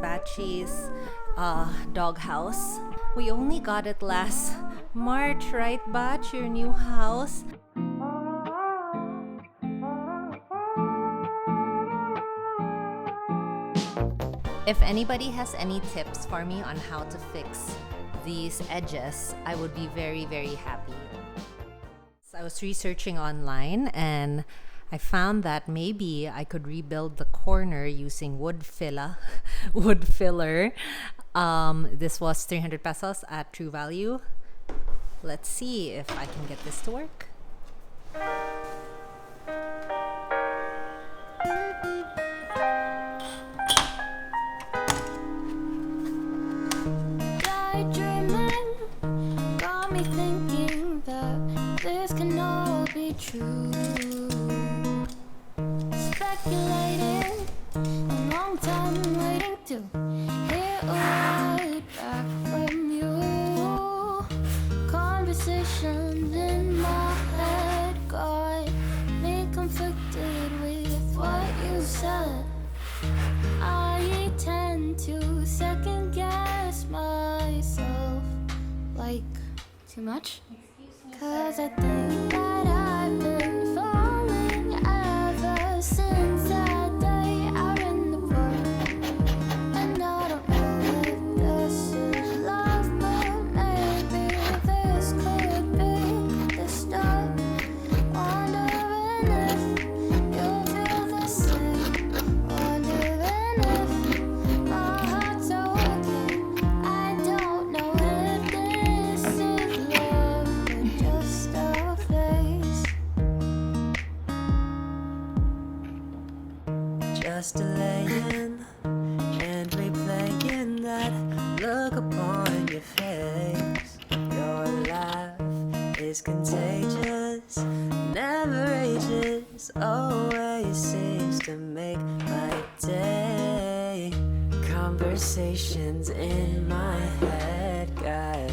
Bachi's doghouse. We only got it last March, right, Bach? Your new house. If anybody has any tips for me on how to fix these edges, I would be very, very happy. So I was researching online and I found that maybe I could rebuild the corner using wood filler. This was 300 pesos at True Value. Let's see if I can get this to work. True. Speculating, a long time waiting to hear a word back from you. Conversation in my head got me conflicted with what you said. I tend to second guess myself, like too much. 'Cause I think that I've been falling ever since that day out in the park. And I don't know if this is love, but maybe this could be the start. Wondering if you'll feel the same. Wondering if my heart's okay. I don't know if this is love. Just a phase. Just delaying and replaying that look upon your face. Your laugh is contagious, never ages, always seems to make my day. Conversations in my head got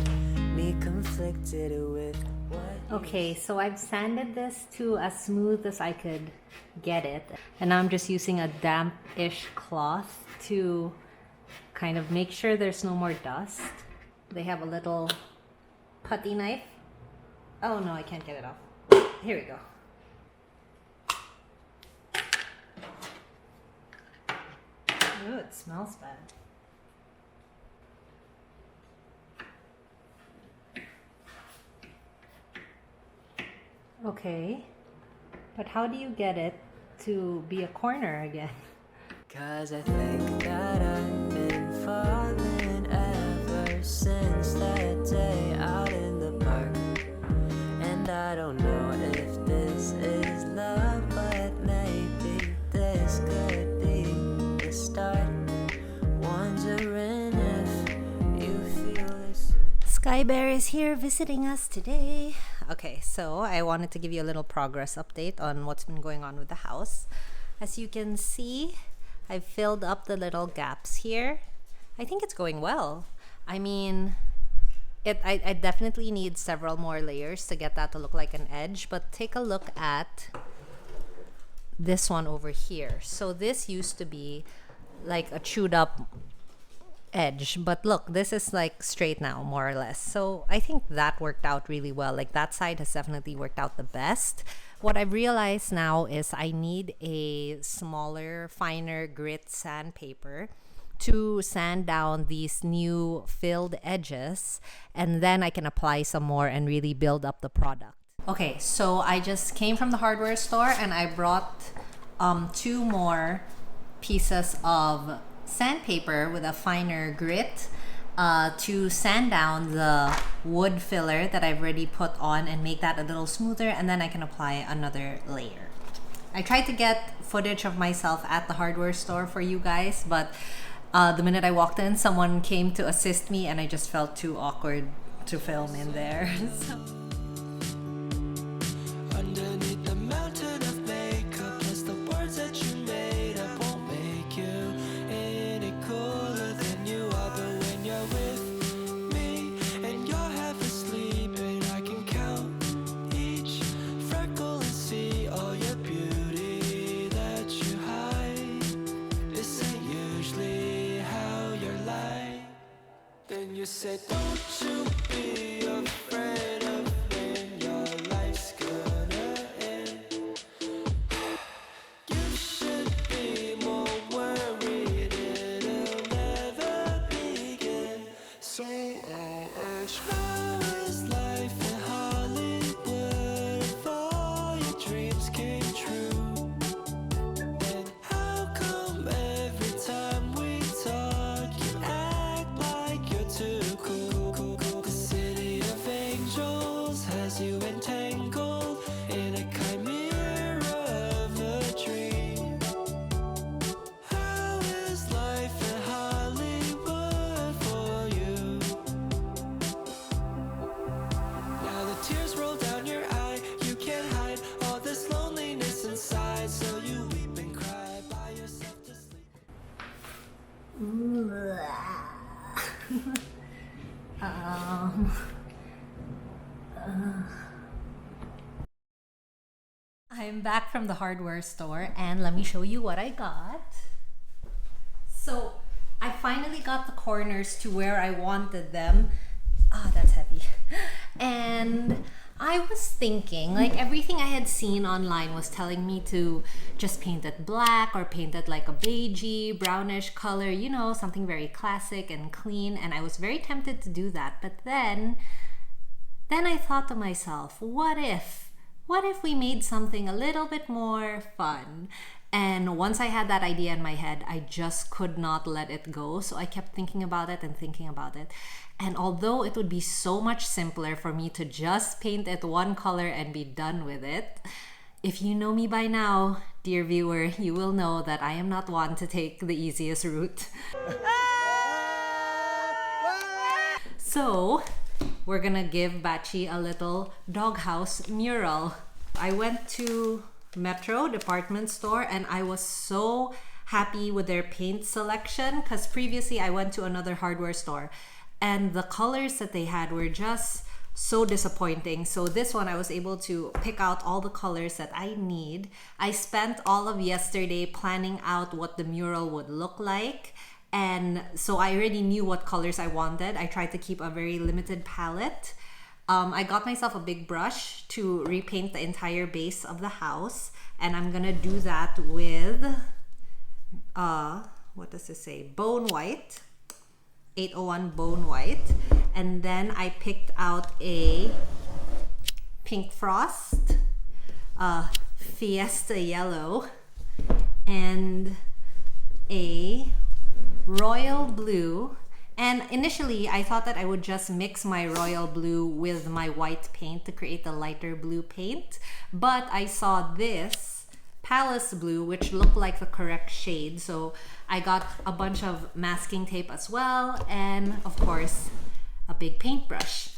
me conflicted with what. Okay, so I've sanded this to as smooth as I could get it. And now I'm just using a damp-ish cloth to kind of make sure there's no more dust. They have a little putty knife. Oh no, I can't get it off. Here we go. Ooh, it smells bad. Okay, but how do you get it to be a corner again? 'Cause I think that I've been falling ever since that day out in the park. And I don't know if this is love, but maybe this could be the start. Wondering if you feel this. Sky Bear is here visiting us today. Okay, so I wanted to give you a little progress update on what's been going on with the house. As you can see, I've filled up the little gaps here. I think it's going well. I mean, I definitely need several more layers to get that to look like an edge, but take a look at this one over here. So this used to be like a chewed up edge, but look, this is like straight now, more or less. So I think that worked out really well. Like that side has definitely worked out the best. What I've realized now is I need a smaller, finer grit sandpaper to sand down these new filled edges, and then I can apply some more and really build up the product. Okay, so I just came from the hardware store and I brought 2 more pieces of sandpaper with a finer grit to sand down the wood filler that I've already put on and make that a little smoother, and then I can apply another layer. I tried to get footage of myself at the hardware store for you guys, but the minute I walked in, someone came to assist me and I just felt too awkward to film in there. So. Underneath the mountain of makeup, it's the words that you made up won't make you any cooler than you are. But when you're with me and you're half asleep, and I can count each freckle and see all your beauty that you hide. This ain't usually how say, don't you be afraid of when your life's gonna end. You should be more worried it'll never begin. So I ask, how is life in Hollywood if all your dreams came true? And how come every time we talk you act like you're too cool? The city of angels has you entangled in a chimera of a dream. How is life in Hollywood for you? Now the tears roll down your eye, you can't hide all this loneliness inside, so you weep and cry by yourself to sleep. I'm back from the hardware store and let me show you what I got. So I finally got the corners to where I wanted them. Ah, that's heavy. And I was thinking, like, everything I had seen online was telling me to just paint it black or paint it like a beigey, brownish color, you know, something very classic and clean. And I was very tempted to do that. But then I thought to myself, what if we made something a little bit more fun? And once I had that idea in my head, I just could not let it go. So I kept thinking about it and thinking about it. And although it would be so much simpler for me to just paint it one color and be done with it, if you know me by now, dear viewer, you will know that I am not one to take the easiest route. So we're gonna give Bachi a little doghouse mural. I went to Metro department store and I was so happy with their paint selection because previously I went to another hardware store and the colors that they had were just so disappointing. So this one I was able to pick out all the colors that I need. I spent all of yesterday planning out what the mural would look like. And so I already knew what colors I wanted. I tried to keep a very limited palette. I got myself a big brush to repaint the entire base of the house. And I'm gonna do that with, what does this say? Bone white, 801 bone white. And then I picked out a pink frost, fiesta yellow, and a royal blue. And initially I thought that I would just mix my royal blue with my white paint to create the lighter blue paint, but I saw this palace blue which looked like the correct shade, so I got a bunch of masking tape as well, and of course a big paintbrush.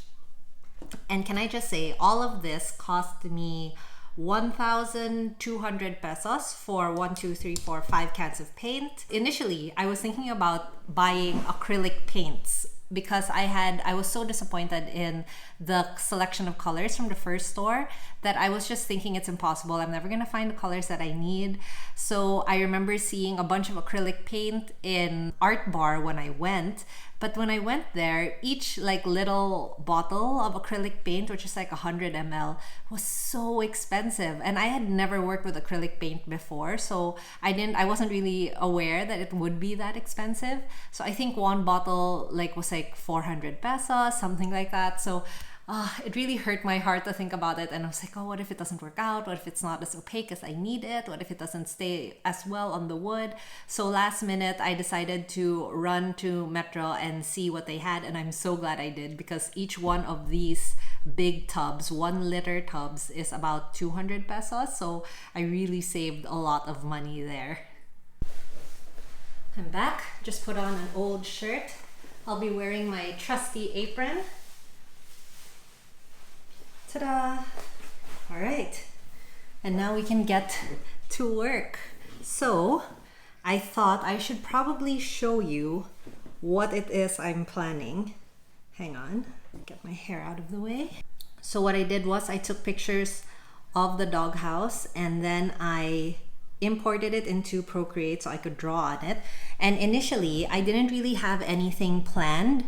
And can I just say, all of this cost me 1,200 pesos for 5 cans of paint. Initially, I was thinking about buying acrylic paints because I was so disappointed in the selection of colors from the first store that I was just thinking it's impossible. I'm never gonna find the colors that I need. So I remember seeing a bunch of acrylic paint in Art Bar when I went. But when I went there, each like little bottle of acrylic paint, which is like 100 ml, was so expensive. And I had never worked with acrylic paint before, so I wasn't really aware that it would be that expensive. So I think one bottle was like 400 pesos, something like that. So it really hurt my heart to think about it. And I was like, oh, what if it doesn't work out? What if it's not as opaque as I need it? What if it doesn't stay as well on the wood? So last minute, I decided to run to Metro and see what they had. And I'm so glad I did, because each one of these big tubs, 1 liter tubs, is about 200 pesos. So I really saved a lot of money there. I'm back. Just put on an old shirt. I'll be wearing my trusty apron. Ta-da! All right, and now we can get to work. So I thought I should probably show you what it is I'm planning. Hang on, get my hair out of the way. So what I did was I took pictures of the doghouse and then I imported it into Procreate so I could draw on it. And initially I didn't really have anything planned.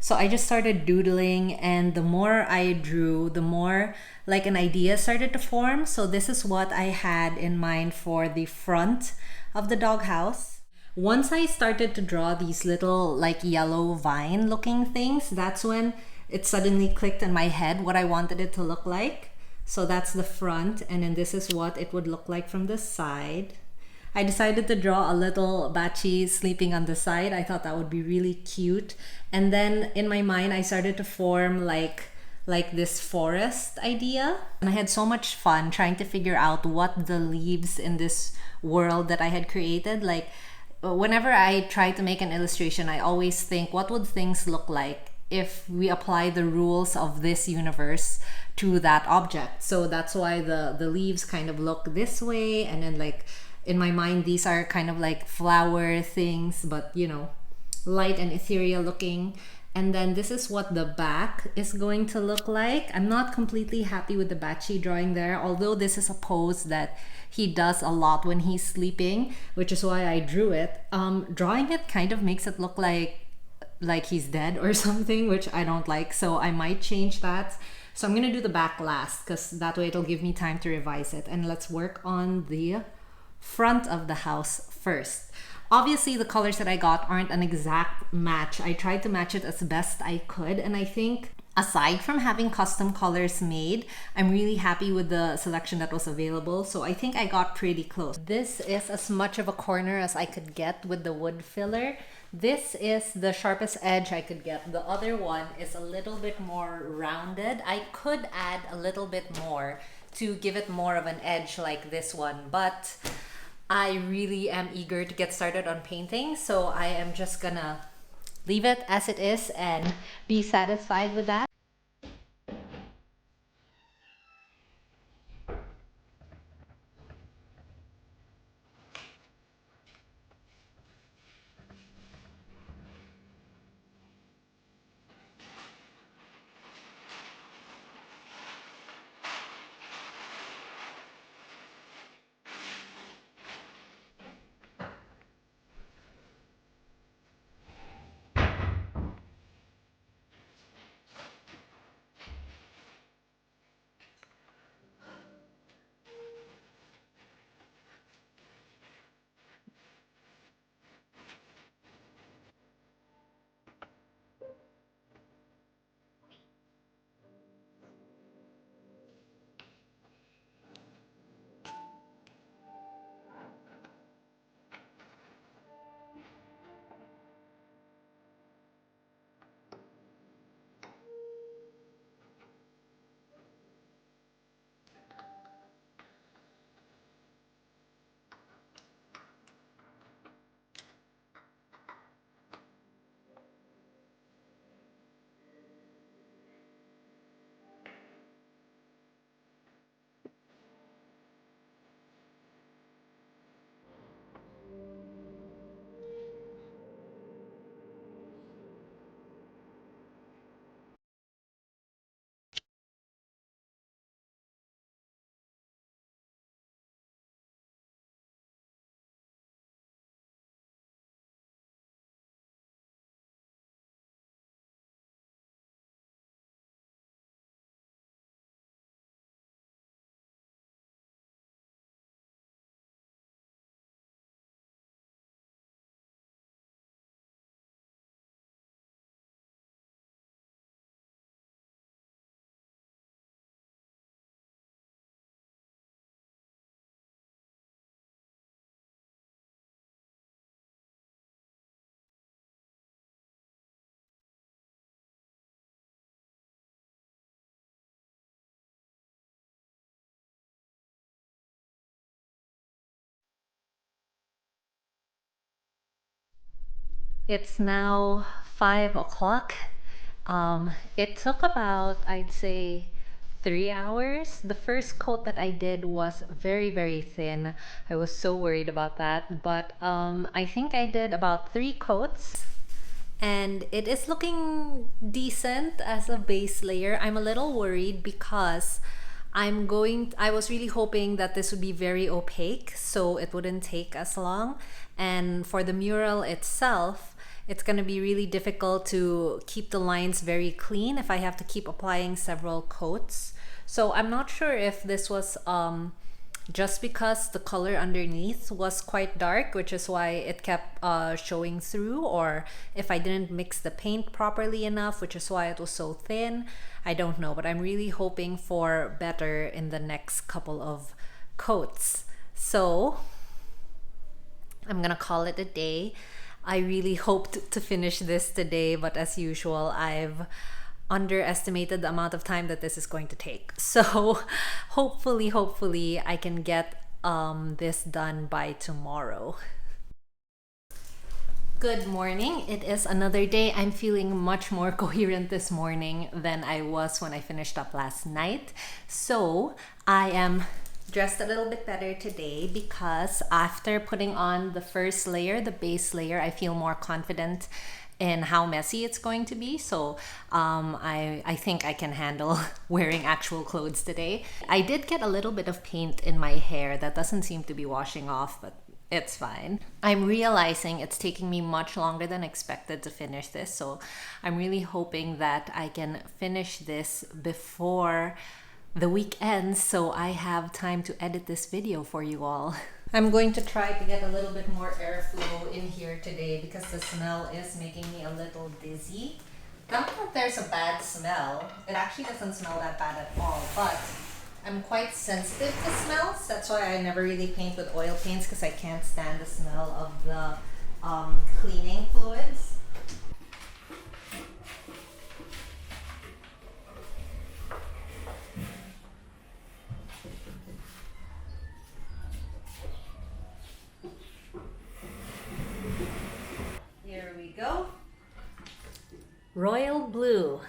So I just started doodling, and the more I drew, the more like an idea started to form. So this is what I had in mind for the front of the doghouse. Once I started to draw these little like yellow vine looking things, that's when it suddenly clicked in my head what I wanted it to look like. So that's the front, and then this is what it would look like from the side. I decided to draw a little bachi sleeping on the side. I thought that would be really cute. And then in my mind, I started to form like this forest idea. And I had so much fun trying to figure out what the leaves in this world that I had created. Like whenever I try to make an illustration, I always think, what would things look like if we apply the rules of this universe to that object? So that's why the leaves kind of look this way, and then like in my mind these are kind of like flower things, but you know, light and ethereal looking. And then this is what the back is going to look like. I'm not completely happy with the bachi drawing there, although this is a pose that he does a lot when he's sleeping, which is why I drew it. Drawing it kind of makes it look like he's dead or something, which I don't like, so I might change that. So I'm gonna do the back last, because that way it'll give me time to revise it. And let's work on the front of the house first. Obviously the colors that I got aren't an exact match. I tried to match it as best I could, and I think aside from having custom colors made, I'm really happy with the selection that was available. So I think I got pretty close. This is as much of a corner as I could get with the wood filler. This is the sharpest edge I could get. The other one is a little bit more rounded. I could add a little bit more to give it more of an edge like this one, but I really am eager to get started on painting, so I am just gonna leave it as it is and be satisfied with that. It's now 5 o'clock. It took about, I'd say, 3 hours. The first coat that I did was very, very thin. I was so worried about that. But I think I did about 3 coats. And it is looking decent as a base layer. I'm a little worried because I was really hoping that this would be very opaque so it wouldn't take as long. And for the mural itself, it's going to be really difficult to keep the lines very clean if I have to keep applying several coats. So I'm not sure if this was just because the color underneath was quite dark, which is why it kept showing through, or if I didn't mix the paint properly enough, which is why it was so thin. I don't know, but I'm really hoping for better in the next couple of coats. So I'm gonna call it a day. I really hoped to finish this today, but as usual, I've underestimated the amount of time that this is going to take. So hopefully I can get this done by tomorrow. Good morning. It is another day. I'm feeling much more coherent this morning than I was when I finished up last night. So I am dressed a little bit better today because after putting on the first layer, the base layer, I feel more confident in how messy it's going to be. So I think I can handle wearing actual clothes today. I did get a little bit of paint in my hair that doesn't seem to be washing off, but it's fine. I'm realizing it's taking me much longer than expected to finish this, so I'm really hoping that I can finish this before the weekend so I have time to edit this video for you all. I'm going to try to get a little bit more airflow in here today because the smell is making me a little dizzy. Not that there's a bad smell. It actually doesn't smell that bad at all, but I'm quite sensitive to smells. That's why I never really paint with oil paints, because I can't stand the smell of the cleaning fluids. Here we go. Royal blue.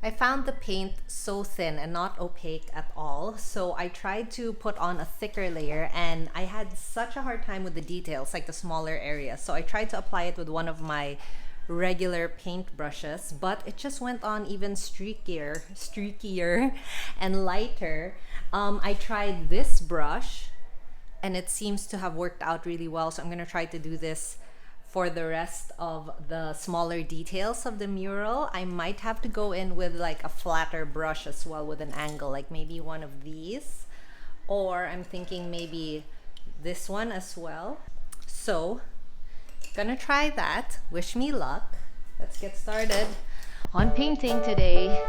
I found the paint so thin and not opaque at all, so I tried to put on a thicker layer and I had such a hard time with the details, like the smaller areas. So I tried to apply it with one of my regular paint brushes, but it just went on even streakier and lighter. I tried this brush and it seems to have worked out really well, so I'm gonna try to do this for the rest of the smaller details of the mural. I might have to go in with like a flatter brush as well with an angle, like maybe one of these, or I'm thinking maybe this one as well. So gonna try that. Wish me luck. Let's get started on painting today.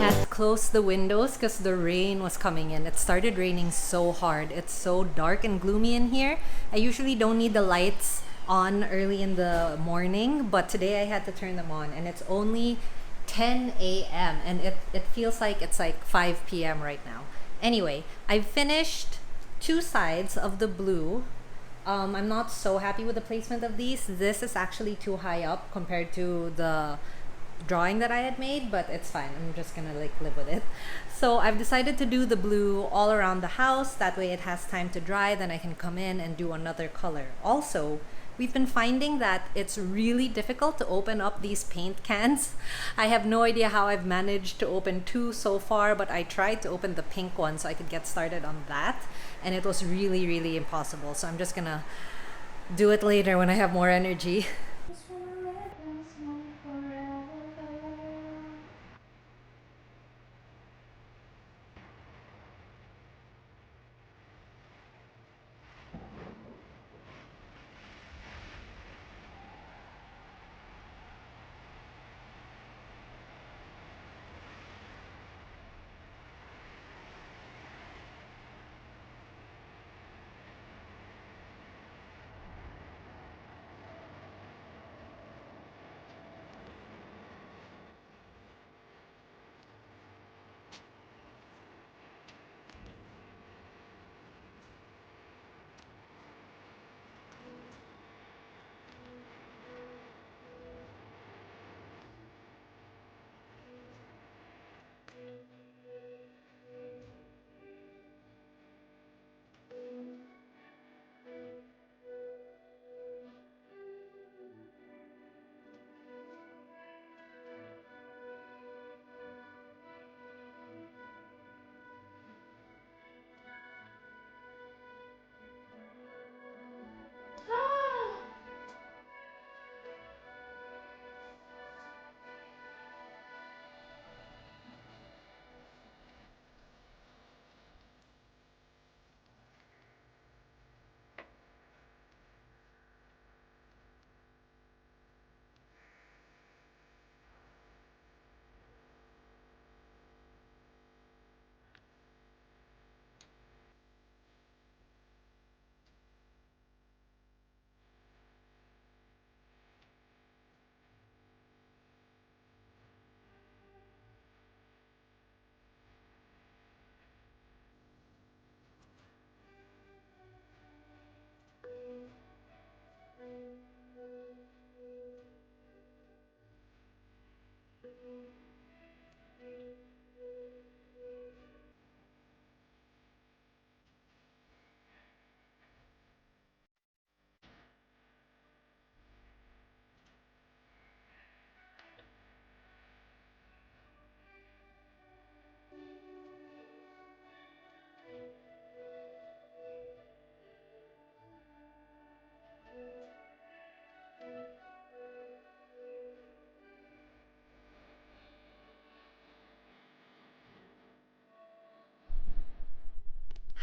had to close the windows because the rain was coming in. It started raining so hard. It's so dark and gloomy in here. I usually don't need the lights on early in the morning, but today I had to turn them on, and it's only 10 a.m. and it feels like it's like 5 p.m. right now. Anyway, I've finished 2 sides of the blue. I'm not so happy with the placement of these. This is actually too high up compared to the drawing that I had made, but it's fine. I'm just gonna like live with it. So I've decided to do the blue all around the house. That way it has time to dry, then I can come in and do another color. Also, we've been finding that it's really difficult to open up these paint cans. I have no idea how I've managed to open 2 so far, but I tried to open the pink one so I could get started on that, and it was really, really impossible. So I'm just gonna do it later when I have more energy.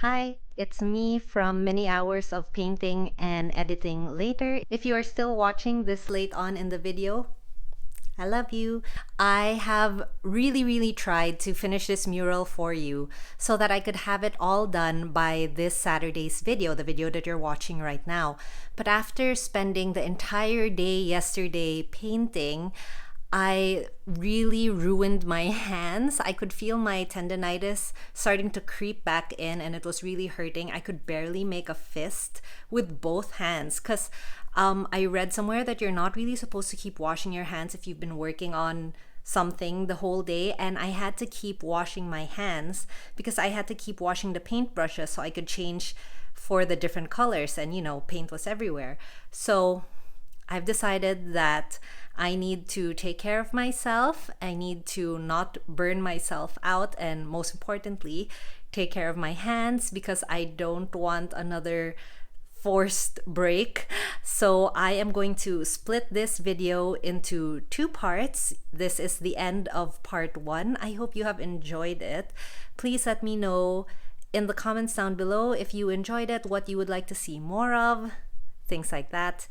Hi, it's me from many hours of painting and editing later. If you are still watching this late on in the video, I love you. I have really, really tried to finish this mural for you so that I could have it all done by this Saturday's video, the video that you're watching right now. But after spending the entire day yesterday painting, I really ruined my hands. I could feel my tendonitis starting to creep back in, and it was really hurting. I could barely make a fist with both hands because I read somewhere that you're not really supposed to keep washing your hands if you've been working on something the whole day, and I had to keep washing my hands because I had to keep washing the paintbrushes so I could change for the different colors, and you know, paint was everywhere. So I've decided that I need to take care of myself. I need to not burn myself out, and most importantly, take care of my hands because I don't want another forced break. So I am going to split this video into 2 parts. This is the end of part 1. I hope you have enjoyed it. Please let me know in the comments down below if you enjoyed it, what you would like to see more of, things like that.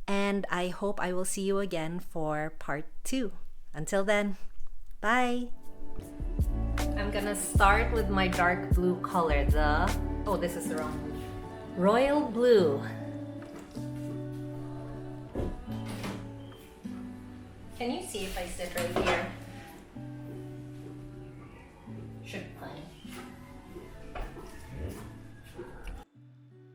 And I hope I will see you again for part 2. Until then, bye! I'm gonna start with my dark blue color, oh, this is the wrong blue. Royal blue. Can you see if I sit right here? Should be fine.